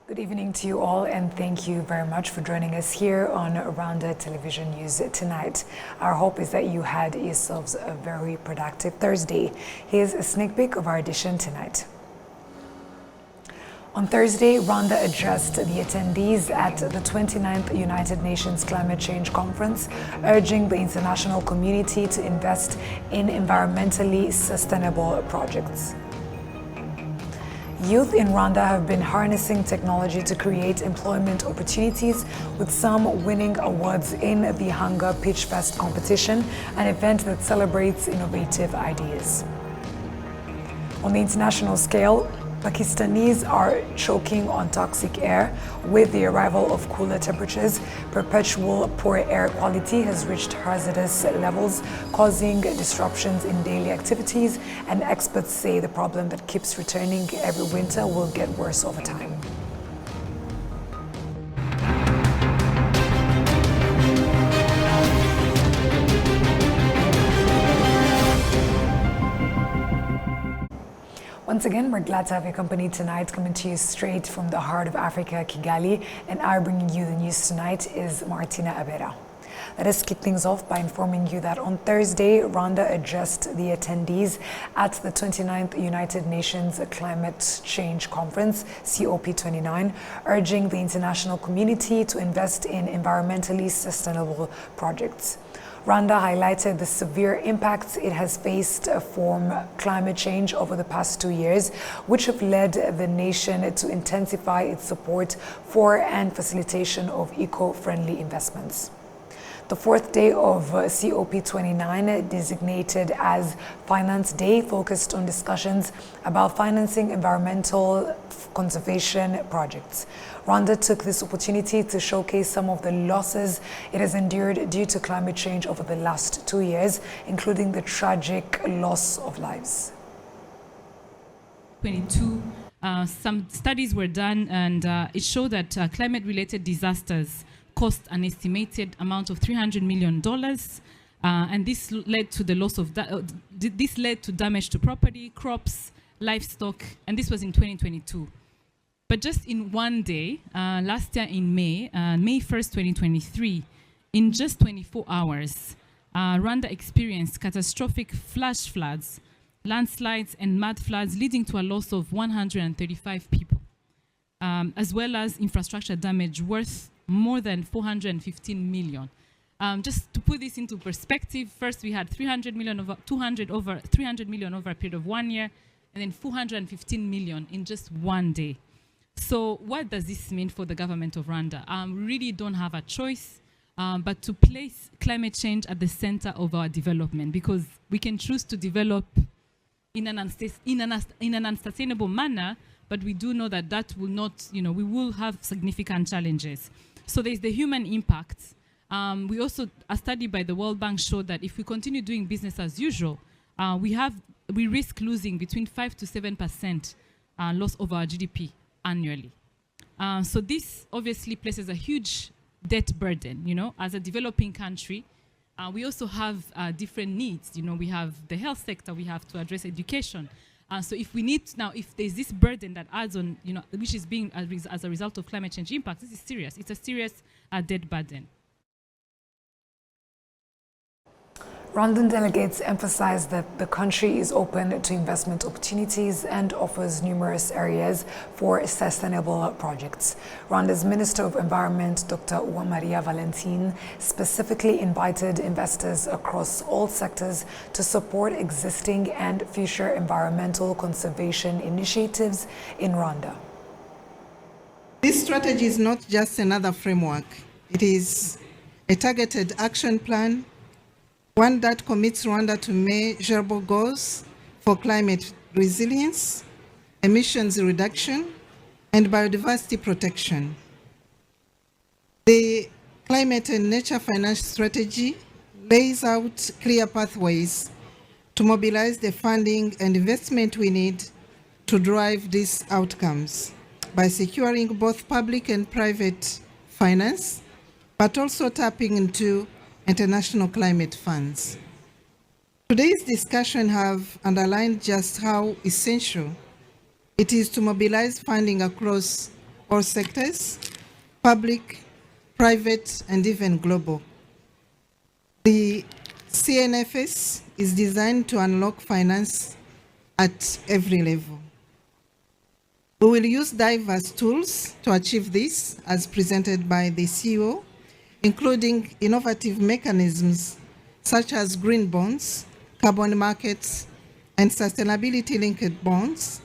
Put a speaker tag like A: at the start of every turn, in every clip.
A: Good evening to you all, and thank you very much for joining us here on Rwanda Television News tonight. Our hope is that you had yourselves a very productive Thursday. Here's a sneak peek of our edition tonight. On Thursday, Rwanda addressed the attendees at the 29th United Nations Climate Change Conference, urging the international community to invest in environmentally sustainable projects. Youth in Rwanda have been harnessing technology to create employment opportunities, with some winning awards in the Hunger Pitch Fest competition, an event that celebrates innovative ideas. On the international scale, Pakistanis are choking on toxic air. With the arrival of cooler temperatures, perpetual poor air quality has reached hazardous levels, causing disruptions in daily activities, and experts say the problem that keeps returning every winter will get worse over time. Once again, we're glad to have your company tonight, coming to you straight from the heart of Africa, Kigali, and our bringing you the news tonight is Martina Abera. Let us kick things off by informing you that on Thursday, Rwanda addressed the attendees at the 29th United Nations Climate Change Conference, COP29, urging the international community to invest in environmentally sustainable projects. Rwanda highlighted the severe impacts it has faced from climate change over the past 2 years, which have led the nation to intensify its support for and facilitation of eco-friendly investments. The fourth day of COP29, designated as Finance Day, focused on discussions about financing environmental conservation projects. Rwanda took this opportunity to showcase some of the losses it has endured due to climate change over the last 2 years, including the tragic loss of lives.
B: 22, some studies were done, and it showed that climate-related disasters cost an estimated amount of $300 million, and this led to the loss of this led to damage to property, crops, livestock, and this was in 2022. But just in one day, last year in May 1st, 2023, in just 24 hours, Rwanda experienced catastrophic flash floods, landslides, and mud floods, leading to a loss of 135 people, as well as infrastructure damage worth more than 415 million. Just to put this into perspective, first we had 300 million over 300 million over a period of 1 year, and then 415 million in just one day. So what does this mean for the government of Rwanda? We really don't have a choice but to place climate change at the center of our development, because we can choose to develop in an unsustainable manner, but we do know that that will not, we will have significant challenges. So there's the human impact. We also, a study by the World Bank showed that if we continue doing business as usual, we risk losing between 5 to 7% loss of our GDP annually. So this obviously places a huge debt burden, as a developing country. We also have different needs. We have the health sector, we have to address education. So if there's this burden that adds on, which is being as a result of climate change impacts, this is serious. It's a serious debt burden.
A: Rwandan delegates emphasized that the country is open to investment opportunities and offers numerous areas for sustainable projects. Rwanda's Minister of Environment, Dr. Uwamariya Valentine, specifically invited investors across all sectors to support existing and future environmental conservation initiatives in Rwanda.
C: This strategy is not just another framework. It is a targeted action plan, one that commits Rwanda to measurable goals for climate resilience, emissions reduction, and biodiversity protection. The Climate and Nature Finance Strategy lays out clear pathways to mobilize the funding and investment we need to drive these outcomes by securing both public and private finance, but also tapping into international climate funds. Today's discussion have underlined just how essential it is to mobilize funding across all sectors, public, private, and even global. The CNFS is designed to unlock finance at every level. We will use diverse tools to achieve this, as presented by the CEO, including innovative mechanisms such as green bonds, carbon markets, and sustainability-linked bonds,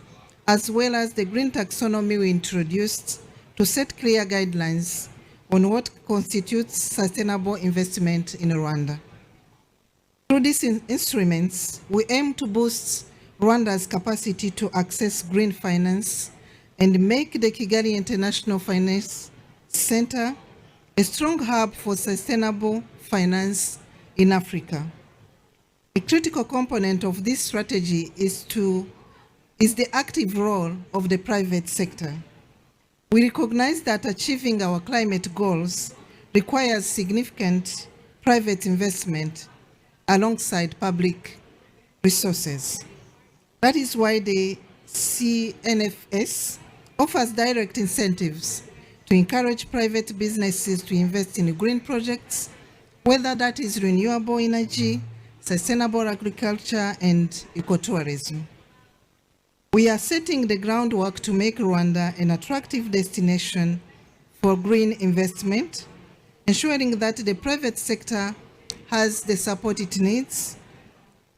C: as well as the green taxonomy we introduced to set clear guidelines on what constitutes sustainable investment in Rwanda. Through these instruments, we aim to boost Rwanda's capacity to access green finance and make the Kigali International Finance Center a strong hub for sustainable finance in Africa. A critical component of this strategy is the active role of the private sector. We recognize that achieving our climate goals requires significant private investment alongside public resources. That is why the CNFS offers direct incentives to encourage private businesses to invest in green projects, whether that is renewable energy, sustainable agriculture, and ecotourism. We are setting the groundwork to make Rwanda an attractive destination for green investment, ensuring that the private sector has the support it needs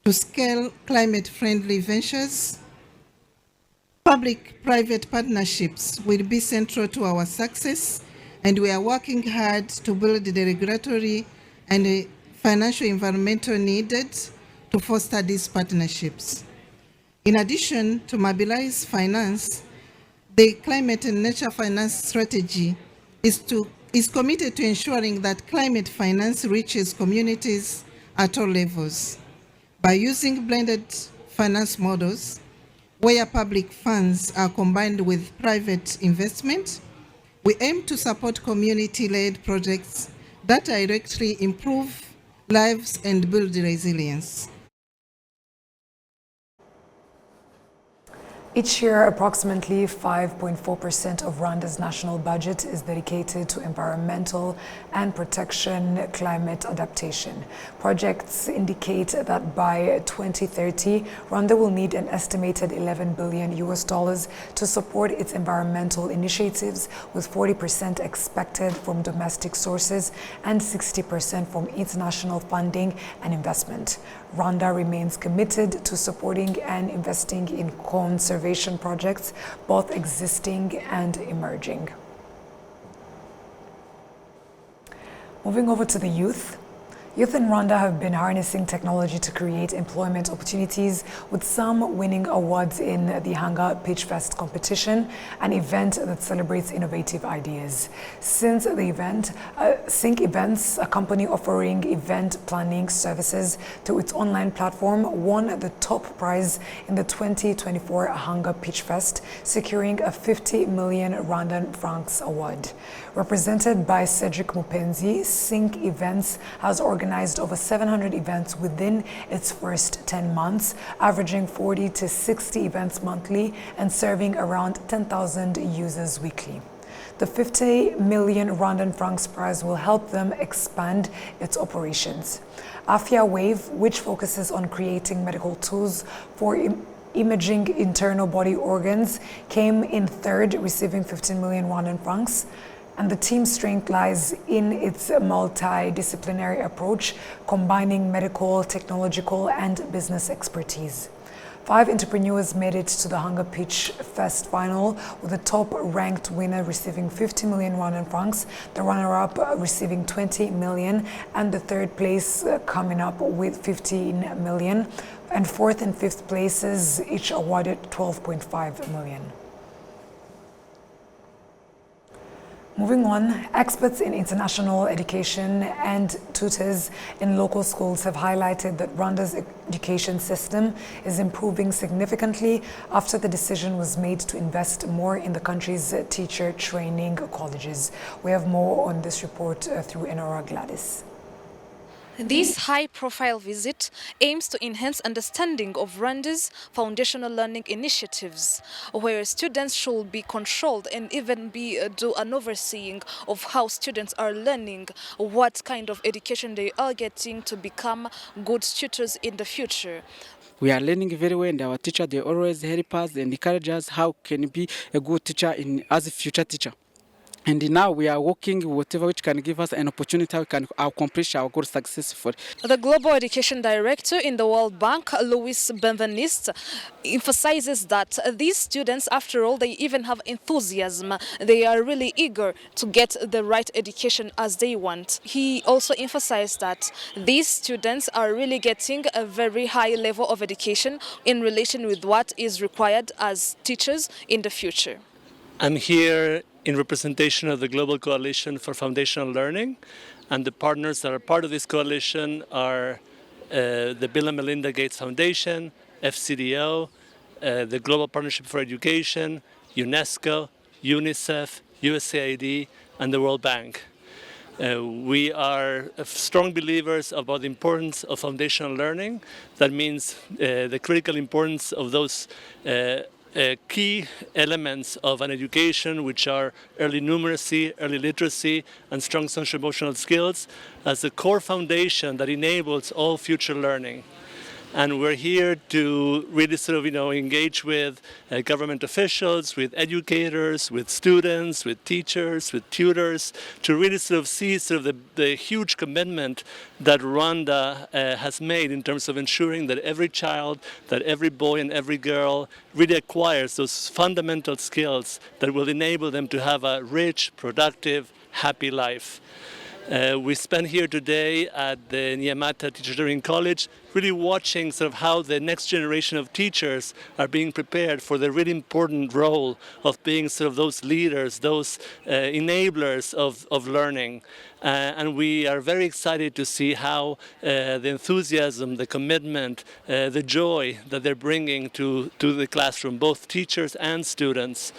C: to scale climate-friendly ventures. Public-private partnerships will be central to our success, and we are working hard to build the regulatory and the financial environment needed to foster these partnerships. In addition to mobilize finance, the Climate and Nature Finance Strategy is committed to ensuring that climate finance reaches communities at all levels. By using blended finance models, where public funds are combined with private investment, we aim to support community-led projects that directly improve lives and build resilience.
A: Each year, approximately 5.4% of Rwanda's national budget is dedicated to environmental and protection climate adaptation. Projects indicate that by 2030, Rwanda will need an estimated $11 billion to support its environmental initiatives, with 40% expected from domestic sources and 60% from international funding and investment. Rwanda remains committed to supporting and investing in conservation projects, both existing and emerging. Moving over to the youth. Youth in Rwanda have been harnessing technology to create employment opportunities, with some winning awards in the Hunger Pitch Fest competition, an event that celebrates innovative ideas. Since the event, Sync Events, a company offering event planning services through its online platform, won the top prize in the 2024 Hunger Pitch Fest, securing a 50 million Rwandan francs award. Represented by Cedric Mupenzi, Sync Events has organized over 700 events within its first 10 months, averaging 40 to 60 events monthly and serving around 10,000 users weekly. The 50 million Rwandan francs prize will help them expand its operations. Afia Wave, which focuses on creating medical tools for imaging internal body organs, came in third, receiving 15 million Rwandan francs. And the team's strength lies in its multidisciplinary approach, combining medical, technological, and business expertise. 5 entrepreneurs made it to the Hunger Pitch Fest final, with the top-ranked winner receiving 50 million Rwandan francs, the runner-up receiving 20 million, and the third place coming up with 15 million, and fourth and fifth places each awarded 12.5 million. Moving on, experts in international education and tutors in local schools have highlighted that Rwanda's education system is improving significantly after the decision was made to invest more in the country's teacher training colleges. We have more on this report through Enora Gladys.
D: This high-profile visit aims to enhance understanding of Rwanda's foundational learning initiatives, where students should be controlled and even do an overseeing of how students are learning, what kind of education they are getting to become good tutors in the future.
E: We are learning very well, and our teacher, they always help us and encourage us how can be a good teacher as a future teacher. And now we are working whatever which can give us an opportunity, we can accomplish our goal successfully.
D: The Global Education Director in the World Bank, Louis Benveniste, emphasizes that these students, after all, they even have enthusiasm. They are really eager to get the right education as they want. He also emphasized that these students are really getting a very high level of education in relation with what is required as teachers in the future.
F: I'm here in representation of the Global Coalition for Foundational Learning, and the partners that are part of this coalition are the Bill and Melinda Gates Foundation, FCDO, the Global Partnership for Education, UNESCO, UNICEF, USAID, and the World Bank. We are strong believers about the importance of foundational learning. That means the critical importance of those key elements of an education, which are early numeracy, early literacy, and strong social-emotional skills, as the core foundation that enables all future learning. And we're here to really engage with government officials, with educators, with students, with teachers, with tutors, to really see the huge commitment that Rwanda has made in terms of ensuring that every child, that every boy and every girl really acquires those fundamental skills that will enable them to have a rich, productive, happy life. We spent here today at the Nyamata Teacher Training College really watching how the next generation of teachers are being prepared for the really important role of being those leaders, those enablers of learning. And we are very excited to see how the enthusiasm, the commitment, the joy that they're bringing to the classroom, both teachers and students.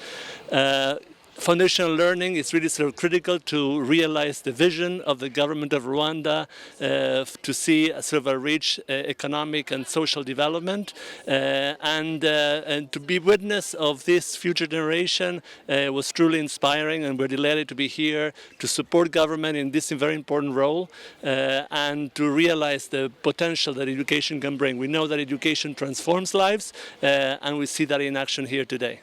F: Foundational learning is really critical to realize the vision of the government of Rwanda to see a rich economic and social development, and to be witness of this future generation was truly inspiring, and we're delighted to be here to support government in this very important role and to realize the potential that education can bring. We know that education transforms lives, and we see that in action here today.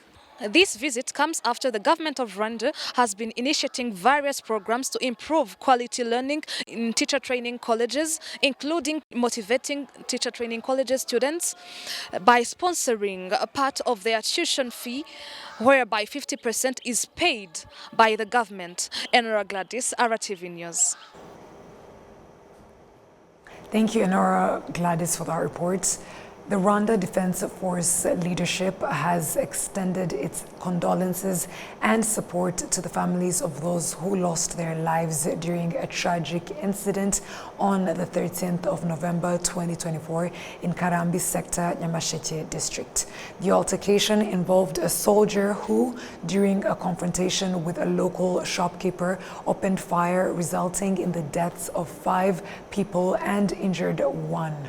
D: This visit comes after the government of Rwanda has been initiating various programs to improve quality learning in teacher training colleges, including motivating teacher training colleges students by sponsoring a part of their tuition fee, whereby 50% is paid by the government. Enora Gladys, RwandaTV News.
A: Thank you, Enora Gladys, for that report. The Rwanda Defense Force leadership has extended its condolences and support to the families of those who lost their lives during a tragic incident on the 13th of November 2024 in Karambi sector, Nyamasheke district. The altercation involved a soldier who, during a confrontation with a local shopkeeper, opened fire, resulting in the deaths of 5 people and injured 1.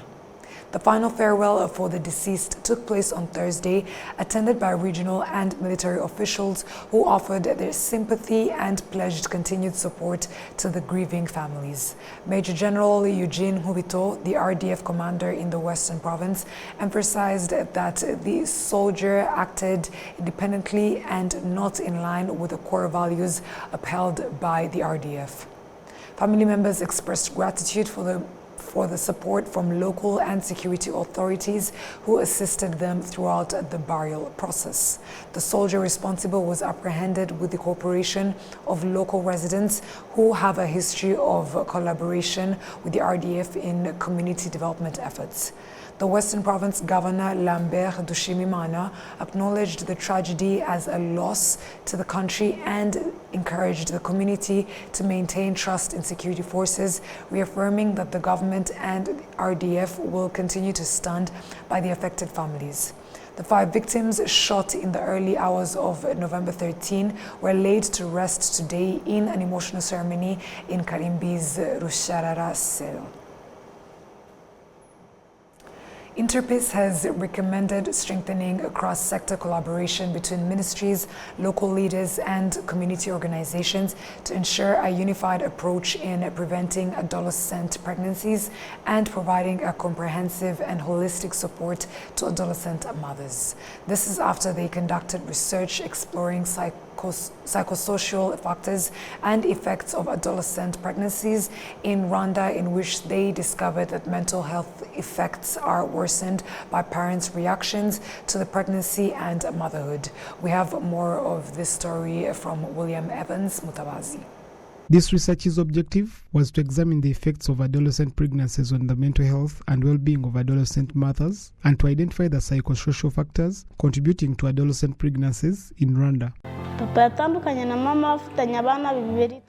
A: The final farewell for the deceased took place on Thursday, attended by regional and military officials who offered their sympathy and pledged continued support to the grieving families. Major General Eugene Hubito, the RDF commander in the Western Province, emphasized that the soldier acted independently and not in line with the core values upheld by the RDF. Family members expressed gratitude for the support from local and security authorities who assisted them throughout the burial process. The soldier responsible was apprehended with the cooperation of local residents who have a history of collaboration with the RDF in community development efforts. The Western Province Governor Lambert Dushimimana acknowledged the tragedy as a loss to the country and encouraged the community to maintain trust in security forces, reaffirming that the government and RDF will continue to stand by the affected families. The 5 victims shot in the early hours of November 13 were laid to rest today in an emotional ceremony in Karimbi's Rusharara cell. Interpace has recommended strengthening cross-sector collaboration between ministries, local leaders and community organizations to ensure a unified approach in preventing adolescent pregnancies and providing a comprehensive and holistic support to adolescent mothers. This is after they conducted research exploring psychosocial factors and effects of adolescent pregnancies in Rwanda, in which they discovered that mental health effects are worsened by parents' reactions to the pregnancy and motherhood. We have more of this story from William Evans Mutabazi.
G: This research's objective was to examine the effects of adolescent pregnancies on the mental health and well-being of adolescent mothers and to identify the psychosocial factors contributing to adolescent pregnancies in Rwanda.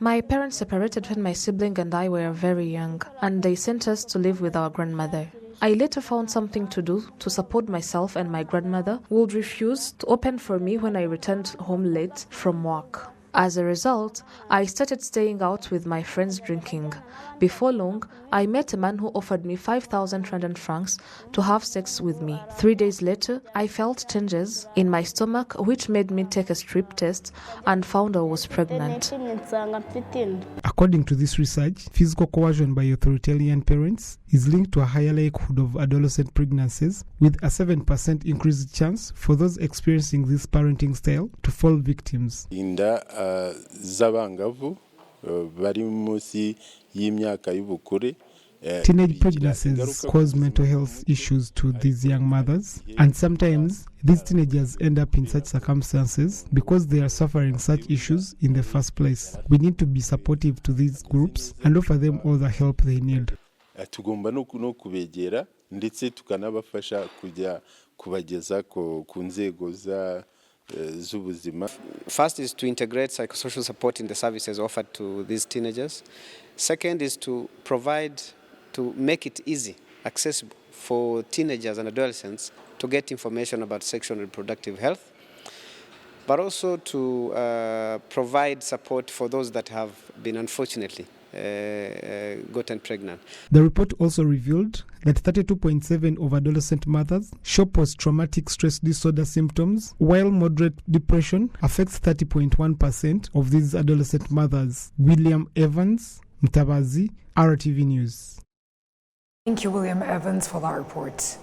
H: My parents separated when my sibling and I were very young, and they sent us to live with our grandmother. I later found something to do to support myself and my grandmother, who would refuse to open for me when I returned home late from work. As a result, I started staying out with my friends drinking. Before long, I met a man who offered me 5,300 francs to have sex with me. 3 days later, I felt changes in my stomach, which made me take a strip test and found I was pregnant.
G: According to this research, physical coercion by authoritarian parents is linked to a higher likelihood of adolescent pregnancies, with a 7% increased chance for those experiencing this parenting style to fall victims.
I: Z'abangavu bari munsi y'imyaka y'ubukure.
G: Teenage pregnancies cause mental health issues to these young mothers, and sometimes these teenagers end up in such circumstances because they are suffering such issues in the first place. We need to be supportive to these groups and offer them all the help they need.
I: Tugomba no kubegera ndetse tukanabafasha kujya kubageza ku nzego za
J: First is to integrate psychosocial support in the services offered to these teenagers. Second is to make it easy, accessible for teenagers and adolescents to get information about sexual and reproductive health, but also to provide support for those that have been unfortunately gotten pregnant.
G: The report also revealed that 32.7% of adolescent mothers show post-traumatic stress disorder symptoms, while moderate depression affects 30.1% of these adolescent mothers. William Evans, Mtabazi, RTV News.
A: Thank you, William Evans, for that report.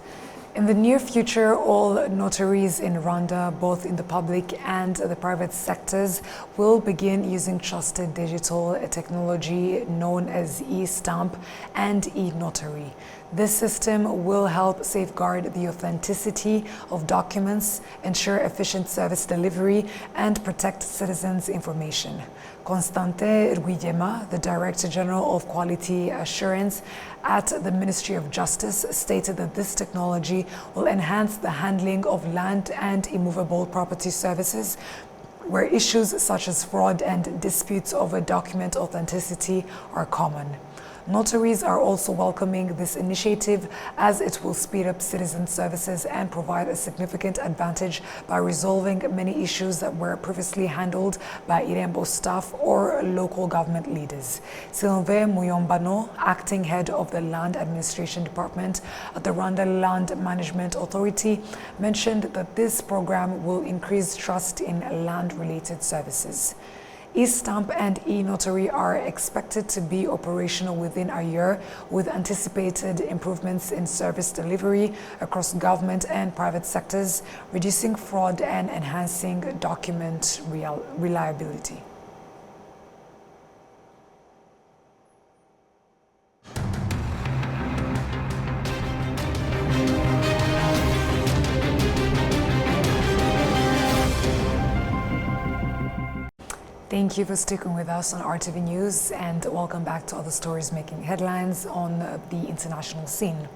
A: In the near future, all notaries in Rwanda, both in the public and the private sectors, will begin using trusted digital technology known as e-stamp and e-notary. This system will help safeguard the authenticity of documents, ensure efficient service delivery, and protect citizens' information. Constante Rwigema, the Director General of Quality Assurance at the Ministry of Justice, stated that this technology will enhance the handling of land and immovable property services, where issues such as fraud and disputes over document authenticity are common. Notaries are also welcoming this initiative as it will speed up citizen services and provide a significant advantage by resolving many issues that were previously handled by Irembo staff or local government leaders. Sylvain Muyombano, acting head of the Land Administration Department at the Rwanda Land Management Authority, mentioned that this program will increase trust in land-related services. E-stamp and e-notary are expected to be operational within a year, with anticipated improvements in service delivery across government and private sectors, reducing fraud and enhancing document reliability. Thank you for sticking with us on RTV News, and welcome back to other stories making headlines on the international scene.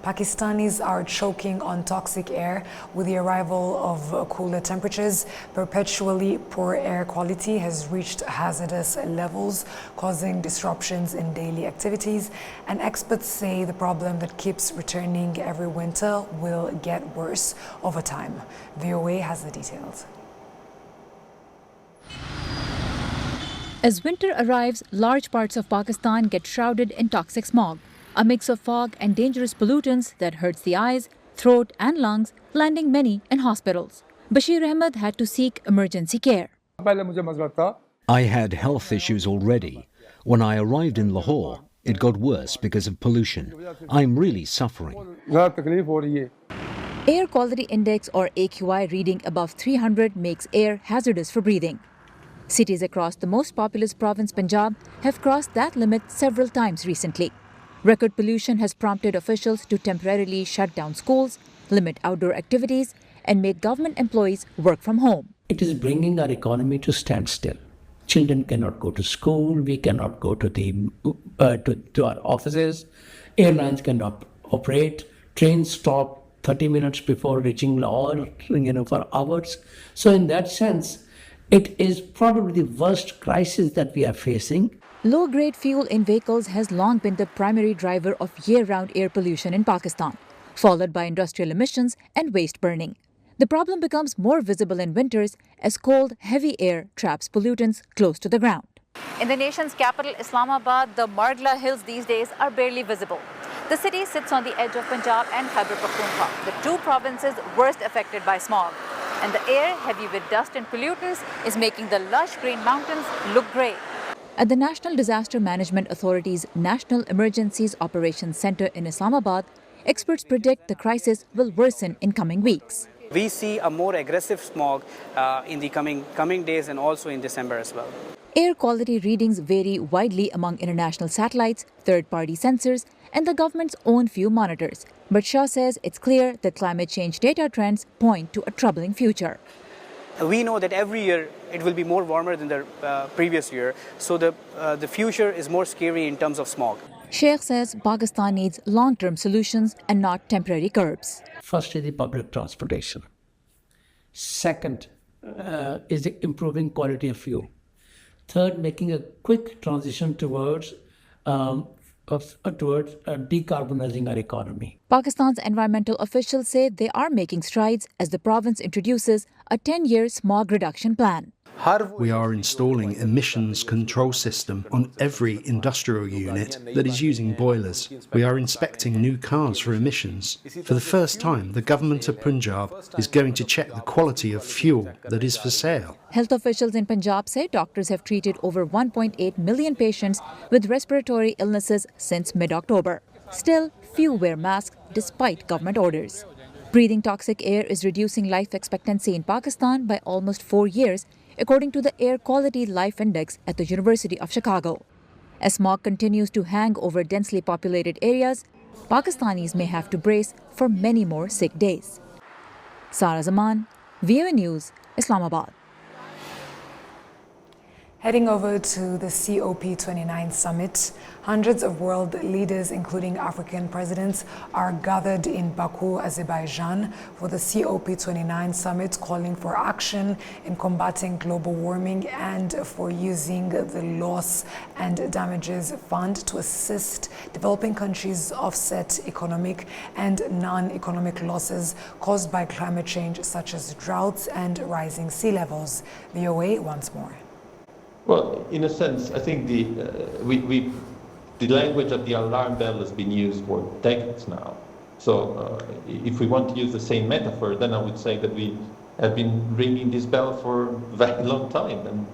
A: Pakistanis are choking on toxic air with the arrival of cooler temperatures. Perpetually poor air quality has reached hazardous levels, causing disruptions in daily activities. And experts say the problem that keeps returning every winter will get worse over time. VOA has the details.
K: As winter arrives, large parts of Pakistan get shrouded in toxic smog. a mix of fog and dangerous pollutants that hurts the eyes, throat and lungs, landing many in hospitals. Bashir Ahmed had to seek emergency care.
L: I had health issues already. When I arrived in Lahore, it got worse because of pollution. I'm really suffering.
K: Air Quality Index or AQI reading above 300 makes air hazardous for breathing. Cities across the most populous province Punjab have crossed that limit several times recently. Record pollution has prompted officials to temporarily shut down schools, limit outdoor activities, and make government employees work from home.
M: It is bringing our economy to standstill. Children cannot go to school, we cannot go to our offices, airlines cannot operate, trains stop 30 minutes before reaching Lahore, for hours. So in that sense, it is probably the worst crisis that we are facing.
K: Low-grade fuel in vehicles has long been the primary driver of year-round air pollution in Pakistan, followed by industrial emissions and waste burning. The problem becomes more visible in winters as cold, heavy air traps pollutants close to the ground. In the nation's capital, Islamabad, the Margla Hills these days are barely visible. The city sits on the edge of Punjab and Khyber Pakhtunkhwa, the two provinces worst affected by smog. And the air, heavy with dust and pollutants, is making the lush green mountains look grey. At the National Disaster Management Authority's National Emergencies Operations Center in Islamabad, experts predict the crisis will worsen in coming weeks.
N: We see a more aggressive smog in the coming days and also in December as well.
K: Air quality readings vary widely among international satellites, third-party sensors, and the government's own few monitors. But Shah says it's clear that climate change data trends point to a troubling future.
N: We know that every year it will be more warmer than the previous year, so the future is more scary in terms of smog.
K: Sheikh says Pakistan needs long-term solutions and not temporary curbs.
M: First is the public transportation. Second is the improving quality of fuel. Third, making a quick transition towards decarbonizing our economy.
K: Pakistan's environmental officials say they are making strides as the province introduces a 10-year smog reduction plan.
O: We are installing emissions control system on every industrial unit that is using boilers. We are inspecting new cars for emissions. For the first time, the government of Punjab is going to check the quality of fuel that is for sale.
K: Health officials in Punjab say doctors have treated over 1.8 million patients with respiratory illnesses since mid-October. Still, few wear masks despite government orders. Breathing toxic air is reducing life expectancy in Pakistan by almost 4 years, according to the Air Quality Life Index at the University of Chicago. As smog continues to hang over densely populated areas, Pakistanis may have to brace for many more sick days. Sara Zaman, VOA News, Islamabad.
A: Heading over to the COP29 summit, hundreds of world leaders, including African presidents, are gathered in Baku, Azerbaijan for the COP29 summit, calling for action in combating global warming and for using the loss and damages fund to assist developing countries offset economic and non-economic losses caused by climate change, such as droughts and rising sea levels. VOA once more.
P: Well, in a sense, I think the language of the alarm bell has been used for decades now. So if we want to use the same metaphor, then I would say that we have been ringing this bell for a very long time. And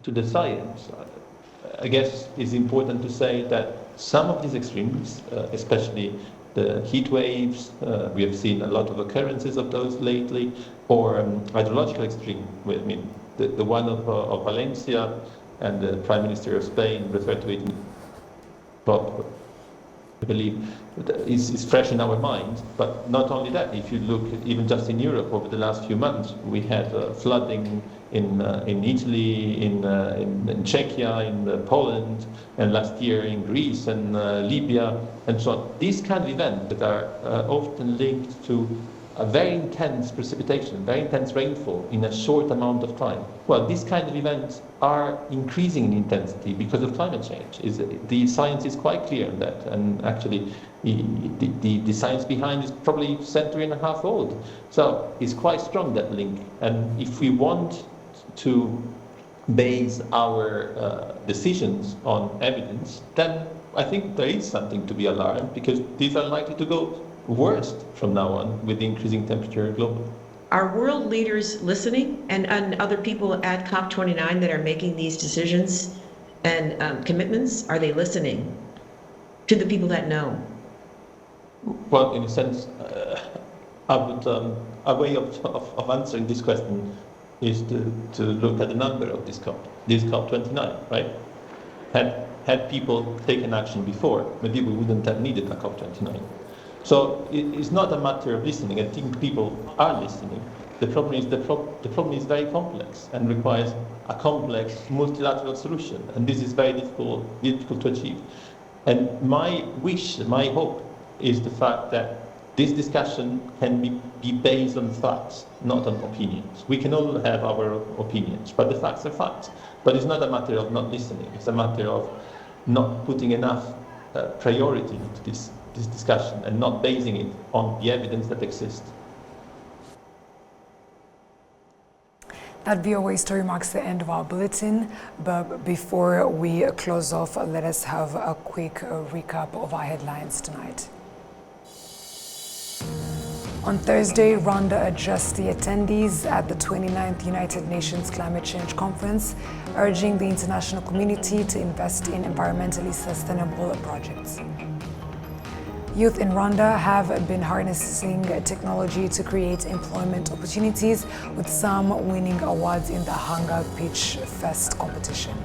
P: to the science, I guess it's important to say that some of these extremes, especially the heat waves, we have seen a lot of occurrences of those lately, or hydrological extreme. I mean, the one of Valencia, and the Prime Minister of Spain referred to it, I believe, is fresh in our minds. But not only that, if you look even just in Europe over the last few months, we had flooding in Italy, in Czechia, in Poland, and last year in Greece and Libya, and so on. These kind of events that are often linked to a very intense precipitation, very intense rainfall in a short amount of time. Well, these kind of events are increasing in intensity because of climate change. The science is quite clear on that, and actually the science behind is probably a century and a half old. So it's quite strong, that link. And if we want to base our decisions on evidence, then I think there is something to be alarmed, because these are likely to go worse from now on with the increasing temperature globally.
Q: Are world leaders listening, and other people at COP29 that are making these decisions and commitments, are they listening to the people that know?
P: Well, in a sense, I would, a way of answering this question is to look at the number of this COP29, right? Had people taken action before, maybe we wouldn't have needed a COP29. So it's not a matter of listening. I think people are listening. The problem is very complex and requires a complex multilateral solution, and this is very difficult to achieve. And my wish, my hope, is the fact that this discussion can be based on facts, not on opinions. We can all have our opinions, but the facts are facts. But it's not a matter of not listening. It's a matter of not putting enough priority into this discussion and not basing it on the evidence that exists.
A: That VOA story marks the end of our bulletin, but before we close off, let us have a quick recap of our headlines tonight. On Thursday, Rwanda addressed the attendees at the 29th United Nations Climate Change Conference, urging the international community to invest in environmentally sustainable projects. Youth in Rwanda have been harnessing technology to create employment opportunities, with some winning awards in the Hunger Pitch Fest competition.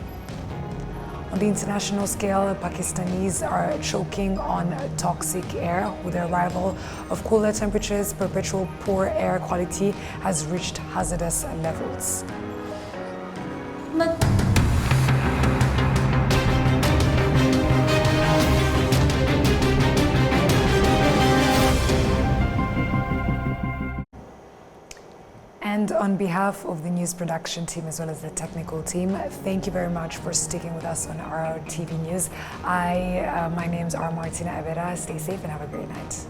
A: On the international scale, Pakistanis are choking on toxic air. With the arrival of cooler temperatures, perpetual poor air quality has reached hazardous levels. And on behalf of the news production team as well as the technical team, thank you very much for sticking with us on RwandaTV News. My name's Martina Abera. Stay safe and have a great night.